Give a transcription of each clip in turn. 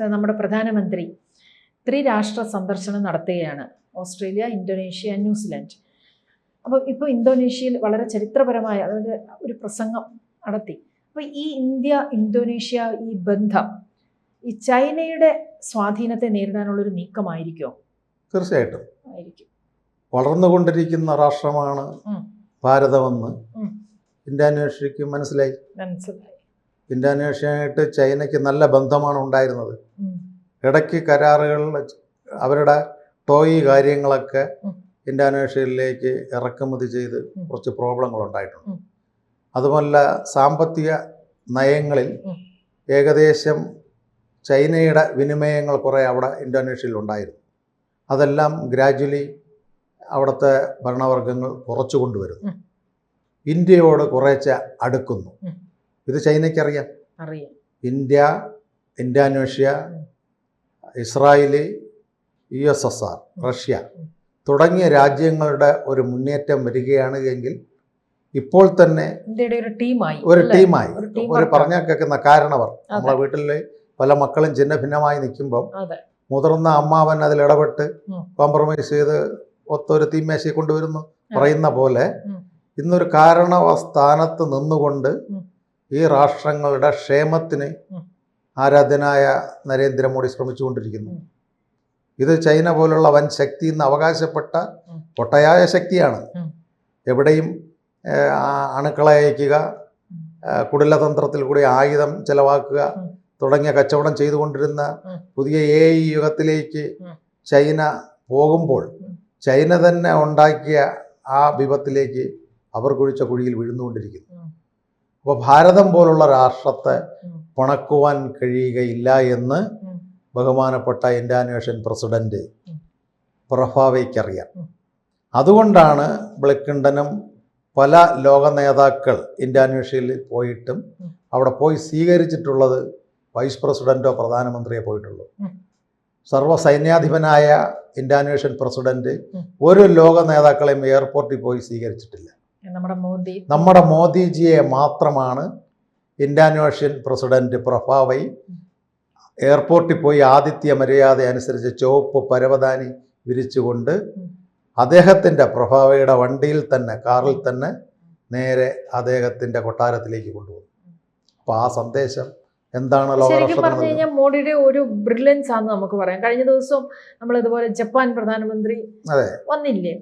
നമ്മുടെ പ്രധാനമന്ത്രി ത്രിരാഷ്ട്ര സന്ദർശനം നടത്തുകയാണ്. Australia, Indonesia, New Zealand. അപ്പോൾ ഇപ്പോൾ ഇന്തോനേഷ്യയിൽ വളരെ ചരിത്രപരമായ അതായത് ഒരു പ്രസംഗം നടത്തി. അപ്പോൾ ഈ ഇന്ത്യ ഇന്തോനേഷ്യ ഈ ബന്ധം ഈ ചൈനയുടെ സ്വാധീനത്തെ നേരിടാനുള്ളൊരു നീക്കമായിരിക്കുമോ? തീർച്ചയായിട്ടും ആയിരിക്കും. വളർന്നുകൊണ്ടിരിക്കുന്ന രാഷ്ട്രമാണ് ഭാരതമെന്ന് ഇന്തോനേഷ്യക്ക് മനസ്സിലായി. ഇന്തോനേഷ്യയായിട്ട് ചൈനയ്ക്ക് നല്ല ബന്ധമാണ് ഉണ്ടായിരുന്നത്. ഇടയ്ക്ക് കരാറുകൾ അവരുടെ ടോയ് കാര്യങ്ങളൊക്കെ ഇന്തോനേഷ്യയിലേക്ക് ഇറക്കുമതി ചെയ്ത് കുറച്ച് പ്രോബ്ലങ്ങൾ ഉണ്ടായിട്ടുണ്ട്. അതുമല്ല സാമ്പത്തിക നയങ്ങളിൽ ഏകദേശം ചൈനയുടെ വിനിമയങ്ങൾ കുറേ അവിടെ ഇന്തോനേഷ്യയിൽ ഉണ്ടായിരുന്നു. അതെല്ലാം ഗ്രാജ്വലി അവിടുത്തെ ഭരണവർഗങ്ങൾ കുറച്ചു കൊണ്ടുവരുന്നു. ഇന്ത്യയോട് കുറേശ്ശെ അടുക്കുന്നു. ഇത് ചൈനയ്ക്കറിയാം. India, Indonesia, Israel, USSR, Russia തുടങ്ങിയ രാജ്യങ്ങളുടെ ഒരു മുന്നേറ്റം വരികയാണ് എങ്കിൽ ഇപ്പോൾ തന്നെ ഒരു ടീമായി ഒരു പറഞ്ഞാൽ കേൾക്കുന്ന കാരണവർ നമ്മളെ വീട്ടിൽ പല മക്കളും ഛിന്ന ഭിന്നമായി നിൽക്കുമ്പം മുതിർന്ന അമ്മാവൻ അതിൽ ഇടപെട്ട് കോംപ്രമൈസ് ചെയ്ത് ഒത്തൊരു തീമേശയെ കൊണ്ടുവരുന്നു പറയുന്ന പോലെ ഇന്നൊരു കാരണവ സ്ഥാനത്ത് നിന്നുകൊണ്ട് ഈ രാഷ്ട്രങ്ങളുടെ ക്ഷേമത്തിന് ആരാധ്യനായ നരേന്ദ്രമോദി ശ്രമിച്ചുകൊണ്ടിരിക്കുന്നു. ഇത് ചൈന പോലുള്ള വൻ ശക്തി എന്ന് അവകാശപ്പെട്ട പൊട്ടയായ ശക്തിയാണ്. എവിടെയും അണുക്കളെ അയക്കുക, കുടിലതന്ത്രത്തിൽ കൂടി ആയുധം ചെലവാക്കുക തുടങ്ങിയ കച്ചവടം ചെയ്തുകൊണ്ടിരുന്ന പുതിയ AI യുഗത്തിലേക്ക് ചൈന പോകുമ്പോൾ ചൈന തന്നെ ഉണ്ടാക്കിയ ആ വിപത്തിലേക്ക് അവർ കുഴിച്ച കുഴിയിൽ വീഴുന്നുകൊണ്ടിരിക്കുന്നു. അപ്പോൾ ഭാരതം പോലുള്ള രാഷ്ട്രത്തെ പണക്കുവാൻ കഴിയുകയില്ല എന്ന് ബഹുമാനപ്പെട്ട ഇന്തോനേഷ്യൻ പ്രസിഡന്റ് പ്രഭാവയ്ക്കറിയാം. അതുകൊണ്ടാണ് ബ്ലിക്കിണ്ടനും പല ലോക നേതാക്കൾ ഇന്തോനേഷ്യയിൽ പോയിട്ടും അവിടെ പോയി സ്വീകരിച്ചിട്ടുള്ളത് വൈസ് പ്രസിഡന്റോ പ്രധാനമന്ത്രിയോ പോയിട്ടുള്ളൂ. സർവ്വസൈന്യാധിപനായ ഇന്തോനേഷ്യൻ പ്രസിഡന്റ് ഒരു ലോക നേതാക്കളെയും എയർപോർട്ടിൽ പോയി സ്വീകരിച്ചിട്ടില്ല. നമ്മുടെ മോദിജിയെ മാത്രമാണ് ഇന്തോനേഷ്യൻ പ്രസിഡന്റ് പ്രഭാവൈ എയർപോർട്ടിൽ പോയി ആതിഥ്യ മര്യാദ അനുസരിച്ച് ചുവപ്പ് പരവതാനി വിരിച്ചുകൊണ്ട് അദ്ദേഹത്തിൻ്റെ പ്രഭാവയുടെ വണ്ടിയിൽ തന്നെ കാറിൽ തന്നെ നേരെ അദ്ദേഹത്തിൻ്റെ കൊട്ടാരത്തിലേക്ക് കൊണ്ടുപോകും. അപ്പോൾ ആ സന്ദേശം എന്താണ് ശരിക്കും പറഞ്ഞു കഴിഞ്ഞാൽ മോഡിയുടെ ഒരു ബ്രില്യൻസ് ആണെന്ന് നമുക്ക് പറയാം. കഴിഞ്ഞ ദിവസം നമ്മൾ ഇതുപോലെ ജപ്പാൻ പ്രധാനമന്ത്രി വന്നില്ലേ,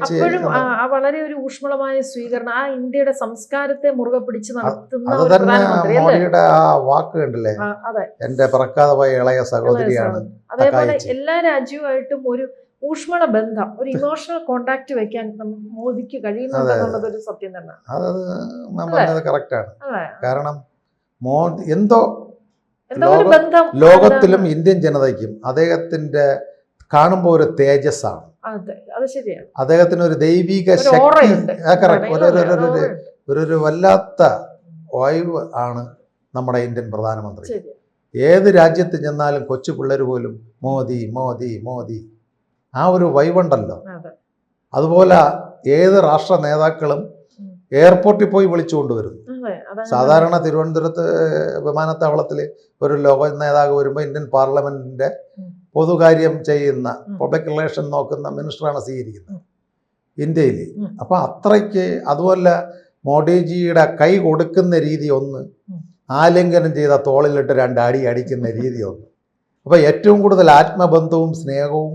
അപ്പോഴും വളരെ ഒരു ഊഷ്മളമായ സ്വീകരണം. ആ ഇന്ത്യയുടെ സംസ്കാരത്തെ മുറുകെ പിടിച്ച് നടത്തുന്ന മോഡിയുടെ ആ വാക്ക് കണ്ടില്ലേ, എന്റെ പറക്കാതെ പോയ ഇളയ സഹോദരിയാണ്. അതേപോലെ എല്ലാ രാജ്യവുമായിട്ടും ഒരു ഊഷ്മള ബന്ധം, ഒരു ഇമോഷണൽ കോണ്ടാക്ട് വെക്കാൻ മോദിക്ക് കഴിയുന്നുണ്ടെന്നുള്ളത് ഒരു സത്യം തന്നെ. അത് കറക്റ്റാണ്. കാരണം മോദി എന്തോ ലോകത്തിലും ഇന്ത്യൻ ജനതയ്ക്കും അദ്ദേഹത്തിന്റെ കാണുമ്പോൾ ഒരു തേജസ്സാണ്. അദ്ദേഹത്തിന് ഒരു ദൈവിക ശക്തി, ഒരു വല്ലാത്ത വായു ആണ് നമ്മുടെ ഇന്ത്യൻ പ്രധാനമന്ത്രി. ഏത് രാജ്യത്ത് ചെന്നാലും കൊച്ചു പിള്ളേർ പോലും മോദി മോദി മോദി ആ ഒരു വൈവുണ്ടല്ലോ. അതുപോലെ ഏത് രാഷ്ട്ര നേതാക്കളും എയർപോർട്ടിൽ പോയി വിളിച്ചു കൊണ്ടുവരുന്നു. സാധാരണ തിരുവനന്തപുരത്ത് വിമാനത്താവളത്തിൽ ഒരു ലോക നേതാവ് വരുമ്പോൾ ഇന്ത്യൻ പാർലമെന്റിന്റെ പൊതുകാര്യം ചെയ്യുന്ന പബ്ലിക് റിലേഷൻ നോക്കുന്ന മിനിസ്റ്ററാണ് സ്വീകരിക്കുന്നത് ഇന്ത്യയിൽ. അപ്പം അത്രയ്ക്ക് അതുപോലെ മോഡിജിയുടെ കൈ കൊടുക്കുന്ന രീതി ഒന്ന്, ആലിംഗനം ചെയ്ത തോളിലിട്ട് 2 അടി അടിക്കുന്ന രീതി ഒന്ന്. അപ്പോൾ ഏറ്റവും കൂടുതൽ ആത്മബന്ധവും സ്നേഹവും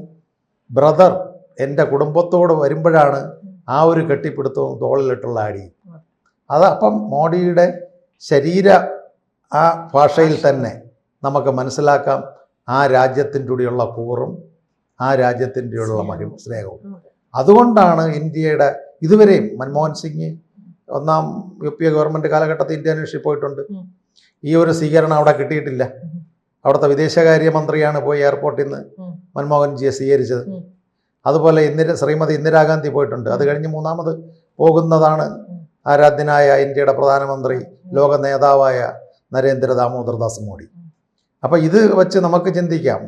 ബ്രദർ എൻ്റെ കുടുംബത്തോട് വരുമ്പോഴാണ് ആ ഒരു കെട്ടിപ്പിടുത്തവും തോളിലിട്ടുള്ള അടിയും. അപ്പം മോഡിയുടെ ശരീര ആ ഭാഷയിൽ തന്നെ നമുക്ക് മനസ്സിലാക്കാം ആ രാജ്യത്തിൻ്റെ കൂടെയുള്ള കൂറും ആ രാജ്യത്തിൻ്റെ കൂടെയുള്ള സ്നേഹവും. അതുകൊണ്ടാണ് ഇന്ത്യയുടെ ഇതുവരെയും മൻമോഹൻ സിംഗ് ഒന്നാം UPA ഗവൺമെൻറ് കാലഘട്ടത്തിൽ ഇന്തോനേഷ്യയിൽ പോയിട്ടുണ്ട്. ഈ ഒരു സ്വീകരണം അവിടെ കിട്ടിയിട്ടില്ല. അവിടുത്തെ വിദേശകാര്യമന്ത്രിയാണ് പോയി എയർപോർട്ടിൽ നിന്ന് മൻമോഹൻജിയെ സ്വീകരിച്ചത്. അതുപോലെ ശ്രീമതി ഇന്ദിരാഗാന്ധി പോയിട്ടുണ്ട്. അത് കഴിഞ്ഞ് മൂന്നാമത് പോകുന്നതാണ് ആരാധ്യനായ ഇന്ത്യയുടെ പ്രധാനമന്ത്രി, ലോക നേതാവായ നരേന്ദ്ര ദാമോദർദാസ് മോഡി. അപ്പോൾ ഇത് വെച്ച് നമുക്ക് ചിന്തിക്കാം,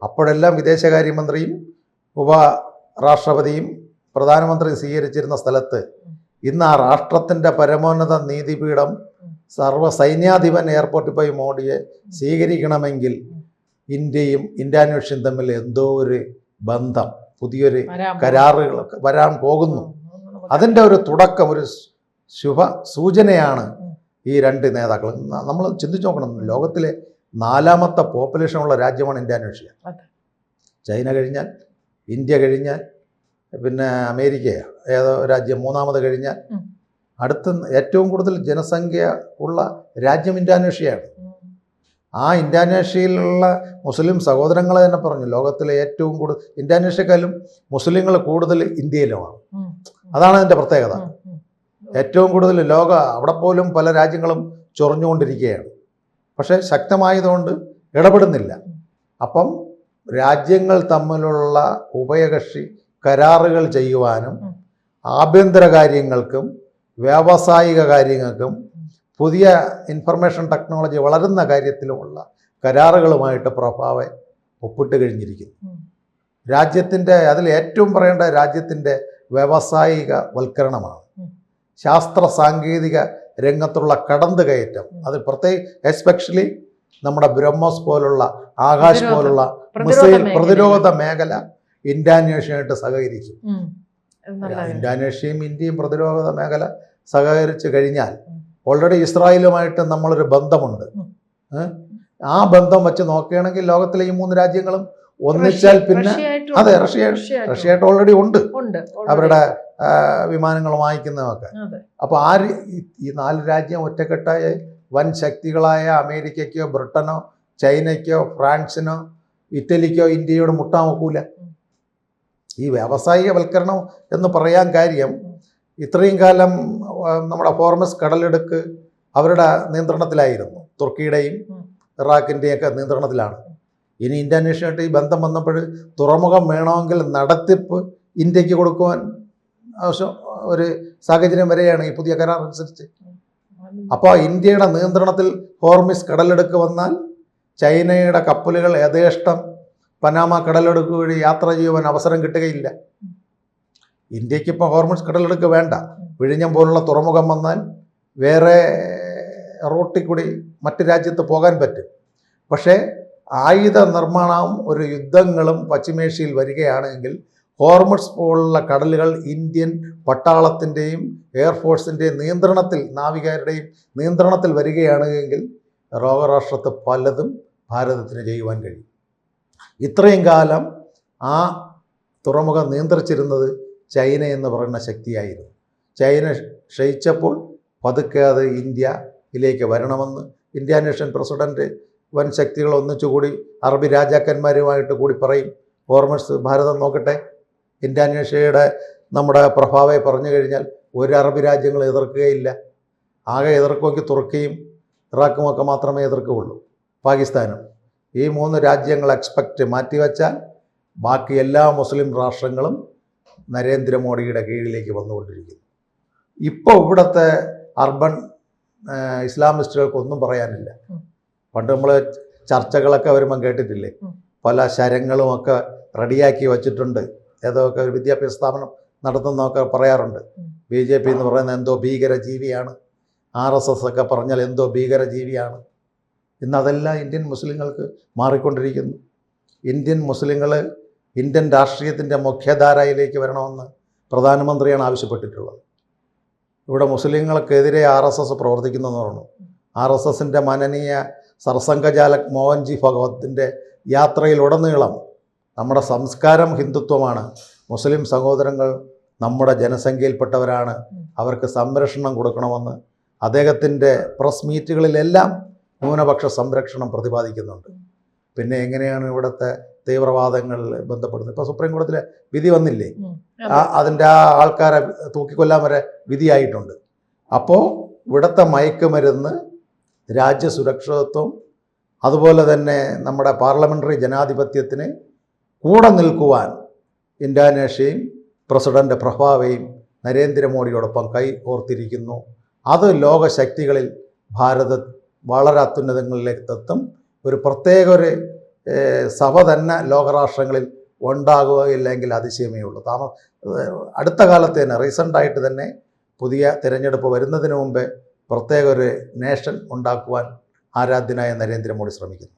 അപ്പോഴെല്ലാം വിദേശകാര്യമന്ത്രിയും ഉപരാഷ്ട്രപതിയും പ്രധാനമന്ത്രി സ്വീകരിച്ചിരുന്ന സ്ഥലത്ത് ഇന്ന് ആ രാഷ്ട്രത്തിൻ്റെ പരമോന്നത നീതിപീഠം സർവ്വ സൈന്യാധിപൻ എയർപോർട്ടിൽ പോയി മോഡിയെ സ്വീകരിക്കണമെങ്കിൽ ഇന്ത്യയും ഇന്തോനേഷ്യയും തമ്മിൽ എന്തോ ഒരു ബന്ധം, പുതിയൊരു കരാറുകളൊക്കെ വരാൻ പോകുന്നു. അതിൻ്റെ ഒരു തുടക്കം, ഒരു ശുഭ സൂചനയാണ് ഈ രണ്ട് നേതാക്കൾ. നമ്മൾ ചിന്തിച്ചു നോക്കണം, ലോകത്തിലെ 4ാമത്തെ പോപ്പുലേഷനുള്ള രാജ്യമാണ് ഇന്തോനേഷ്യ. ചൈന കഴിഞ്ഞാൽ, ഇന്ത്യ കഴിഞ്ഞാൽ, പിന്നെ അമേരിക്കയാണ് ഏതോ രാജ്യം 3ാമത് കഴിഞ്ഞാൽ, അടുത്ത ഏറ്റവും കൂടുതൽ ജനസംഖ്യ ഉള്ള രാജ്യം ഇന്തോനേഷ്യയാണ്. ആ ഇന്തോനേഷ്യയിലുള്ള മുസ്ലിം സഹോദരങ്ങൾ തന്നെ പറഞ്ഞു, ലോകത്തിലെ ഏറ്റവും കൂടുതൽ, ഇന്തോനേഷ്യക്കാളും മുസ്ലിങ്ങൾ കൂടുതൽ ഇന്ത്യയിലുമാണ്. അതാണ് അതിൻ്റെ പ്രത്യേകത. ഏറ്റവും കൂടുതൽ അവിടെ പോലും പല രാജ്യങ്ങളും ചൊറിഞ്ഞുകൊണ്ടിരിക്കുകയാണ്. പക്ഷേ ശക്തമായതുകൊണ്ട് ഇടപെടുന്നില്ല. അപ്പം രാജ്യങ്ങൾ തമ്മിലുള്ള ഉഭയകക്ഷി കരാറുകൾ ചെയ്യുവാനും ആഭ്യന്തര കാര്യങ്ങൾക്കും വ്യാവസായിക കാര്യങ്ങൾക്കും പുതിയ ഇൻഫർമേഷൻ ടെക്നോളജി വളരുന്ന കാര്യത്തിലുമുള്ള കരാറുകളുമായിട്ട് പ്രഭാവെ ഒപ്പിട്ട് കഴിഞ്ഞിരിക്കുന്നു. രാജ്യത്തിൻ്റെ അതിൽ ഏറ്റവും പറയേണ്ട രാജ്യത്തിൻ്റെ വ്യാവസായിക വൽക്കരണമാണ്. ശാസ്ത്ര സാങ്കേതിക രംഗത്തുള്ള കടന്നുകയറ്റം, അത് എസ്പെഷ്യലി നമ്മുടെ ബ്രഹ്മോസ് പോലുള്ള, ആകാശ് പോലുള്ള മിസൈൽ പ്രതിരോധ മേഖല ഇന്തോനേഷ്യയായിട്ട് സഹകരിക്കും. ഇന്തോനേഷ്യയും ഇന്ത്യയും പ്രതിരോധ മേഖല സഹകരിച്ചു കഴിഞ്ഞാൽ ഓൾറെഡി ഇസ്രായേലുമായിട്ട് നമ്മളൊരു ബന്ധമുണ്ട്. ആ ബന്ധം വെച്ച് നോക്കുകയാണെങ്കിൽ ലോകത്തിലെ ഈ 3 രാജ്യങ്ങളും ഒന്നിച്ചാൽ പിന്നെ അതെ റഷ്യയായിട്ട് ഓൾറെഡി ഉണ്ട് അവരുടെ വിമാനങ്ങൾ വാങ്ങിക്കുന്നതൊക്കെ. അപ്പോൾ ഈ 4 രാജ്യം ഒറ്റക്കെട്ടായ വൻ ശക്തികളായ അമേരിക്കയ്ക്കോ ബ്രിട്ടനോ ചൈനയ്ക്കോ ഫ്രാൻസിനോ ഇറ്റലിക്കോ ഇന്ത്യയോട് മുട്ടാൻ നോക്കൂല. ഈ വ്യാവസായികവൽക്കരണം എന്ന് പറയാൻ കാര്യം, ഇത്രയും കാലം നമ്മുടെ ഹോർമസ് കടലിടുക്ക് അവരുടെ നിയന്ത്രണത്തിലായിരുന്നു, തുർക്കിയുടെയും ഇറാഖിൻ്റെയൊക്കെ നിയന്ത്രണത്തിലാണ്. ഇനി ഇന്തോനേഷ്യയായിട്ട് ഈ ബന്ധം വന്നപ്പോൾ തുറമുഖം വേണമെങ്കിൽ നടത്തിപ്പ് ഇന്ത്യക്ക് കൊടുക്കുവാൻ ആവശ്യം ഒരു സാഹചര്യം വരെയാണ് ഈ പുതിയ കരാർ അനുസരിച്ച്. അപ്പോൾ ഇന്ത്യയുടെ നിയന്ത്രണത്തിൽ ഹോർമിസ് കടലെടുക്ക് വന്നാൽ ചൈനയുടെ കപ്പലുകൾ യഥേഷ്ടം പനാമ കടലെടുക്ക് വഴി യാത്ര ചെയ്യുവാൻ അവസരം കിട്ടുകയില്ല. ഇന്ത്യക്കിപ്പോൾ ഹോർമിസ് കടലെടുക്ക് വേണ്ട. വിഴിഞ്ഞം പോലുള്ള തുറമുഖം വന്നാൽ വേറെ റൂട്ടിൽ കൂടി മറ്റ് രാജ്യത്ത് പോകാൻ പറ്റും. പക്ഷേ ആയുധ നിർമ്മാണവും ഒരു യുദ്ധങ്ങളും പശ്ചിമേഷ്യയിൽ വരികയാണെങ്കിൽ ഹോർമസ് പോലുള്ള കടലുകൾ ഇന്ത്യൻ പട്ടാളത്തിൻ്റെയും എയർഫോഴ്സിൻ്റെയും നിയന്ത്രണത്തിൽ, നാവികരുടെയും നിയന്ത്രണത്തിൽ വരികയാണെങ്കിൽ ലോകരാഷ്ട്രത്ത് പലതും ഭാരതത്തിന് ചെയ്യുവാൻ കഴിയും. ഇത്രയും കാലം ആ തുറമുഖം നിയന്ത്രിച്ചിരുന്നത് ചൈന എന്ന് പറയുന്ന ശക്തിയായിരുന്നു. ചൈന ക്ഷയിച്ചപ്പോൾ പതുക്കെ അത് ഇന്ത്യയിലേക്ക് വരണമെന്ന് ഇന്തോനേഷ്യൻ പ്രസിഡന്റ് വൻ ശക്തികൾ ഒന്നിച്ചുകൂടി അറബി രാജാക്കന്മാരുമായിട്ട് കൂടി പറയും, ഹോർമസ് ഭാരതം നോക്കട്ടെ. ഇന്തോനേഷ്യയുടെ നമ്മുടെ പ്രഭാവെ പറഞ്ഞു കഴിഞ്ഞാൽ ഒരു അറബി രാജ്യങ്ങൾ എതിർക്കുകയില്ല. ആകെ എതിർക്കുമെങ്കിൽ തുർക്കിയും ഇറാഖുമൊക്കെ മാത്രമേ എതിർക്കുകയുള്ളൂ, പാകിസ്ഥാനും. ഈ 3 രാജ്യങ്ങൾ മാറ്റിവെച്ചാൽ ബാക്കി എല്ലാ മുസ്ലിം രാഷ്ട്രങ്ങളും നരേന്ദ്രമോദിയുടെ കീഴിലേക്ക് വന്നുകൊണ്ടിരിക്കുന്നു. ഇപ്പോൾ ഇവിടുത്തെ അർബൻ ഇസ്ലാമിസ്റ്റുകൾക്കൊന്നും പറയാനില്ല. പണ്ട് നമ്മൾ ചർച്ചകളൊക്കെ വരുമ്പം കേട്ടിട്ടില്ലേ, പല ശരങ്ങളുമൊക്കെ റെഡിയാക്കി വച്ചിട്ടുണ്ട്. ഏതൊക്കെ ഒരു വിദ്യാഭ്യാസ സ്ഥാപനം നടത്തുന്നതൊക്കെ പറയാറുണ്ട്. BJP എന്ന് പറയുന്നത് എന്തോ ഭീകരജീവിയാണ്, RSS ഒക്കെ പറഞ്ഞാൽ എന്തോ ഭീകരജീവിയാണ്. ഇന്നതെല്ലാം ഇന്ത്യൻ മുസ്ലിങ്ങൾക്ക് മാറിക്കൊണ്ടിരിക്കുന്നു. ഇന്ത്യൻ മുസ്ലിങ്ങൾ ഇന്ത്യൻ രാഷ്ട്രീയത്തിൻ്റെ മുഖ്യധാരയിലേക്ക് വരണമെന്ന് പ്രധാനമന്ത്രിയാണ് ആവശ്യപ്പെട്ടിട്ടുള്ളത്. ഇവിടെ മുസ്ലിങ്ങൾക്കെതിരെ RSS പ്രവർത്തിക്കുന്നെന്ന് പറഞ്ഞു. RSSൻ്റെ മാനനീയ സർസംഘചാലക് മോഹൻജി ഭഗവത്തിൻ്റെ യാത്രയിലുടനീളം നമ്മുടെ സംസ്കാരം ഹിന്ദുത്വമാണ്, മുസ്ലിം സഹോദരങ്ങൾ നമ്മുടെ ജനസംഖ്യയിൽപ്പെട്ടവരാണ്, അവർക്ക് സംരക്ഷണം കൊടുക്കണമെന്ന് അദ്ദേഹത്തിൻ്റെ പ്രസ് മീറ്റുകളിലെല്ലാം ന്യൂനപക്ഷ സംരക്ഷണം പ്രതിപാദിക്കുന്നുണ്ട്. പിന്നെ എങ്ങനെയാണ് ഇവിടുത്തെ തീവ്രവാദങ്ങളിൽ ബന്ധപ്പെടുന്നത്? ഇപ്പോൾ സുപ്രീം കോടതിയിലെ വിധി വന്നില്ലേ, അതിൻ്റെ ആ ആൾക്കാരെ തൂക്കിക്കൊല്ലാൻ വരെ വിധിയായിട്ടുണ്ട്. അപ്പോൾ ഇവിടുത്തെ മയക്കുമരുന്ന്, രാജ്യസുരക്ഷിതത്വം, അതുപോലെ തന്നെ നമ്മുടെ പാർലമെൻ്ററി ജനാധിപത്യത്തിന് കൂടെ നിൽക്കുവാൻ ഇന്തോനേഷ്യയും പ്രസിഡന്റ് പ്രഭാവയും നരേന്ദ്രമോദിയോടൊപ്പം കൈ ഓർത്തിരിക്കുന്നു. അത് ലോകശക്തികളിൽ ഭാരതം വളരെ അത്യുന്നതങ്ങളിലേക്ക് എത്തും. ഒരു പ്രത്യേക ഒരു സഭ തന്നെ ലോകരാഷ്ട്രങ്ങളിൽ ഉണ്ടാകുകയില്ലെങ്കിൽ അതിശയമേ ഉള്ളൂ. അടുത്ത കാലത്ത് തന്നെ റീസെൻ്റായിട്ട് തന്നെ പുതിയ തിരഞ്ഞെടുപ്പ് വരുന്നതിന് മുമ്പേ പ്രത്യേക ഒരു നേഷൻ ഉണ്ടാക്കുവാൻ ആരാധ്യനായ നരേന്ദ്രമോദി ശ്രമിക്കുന്നു.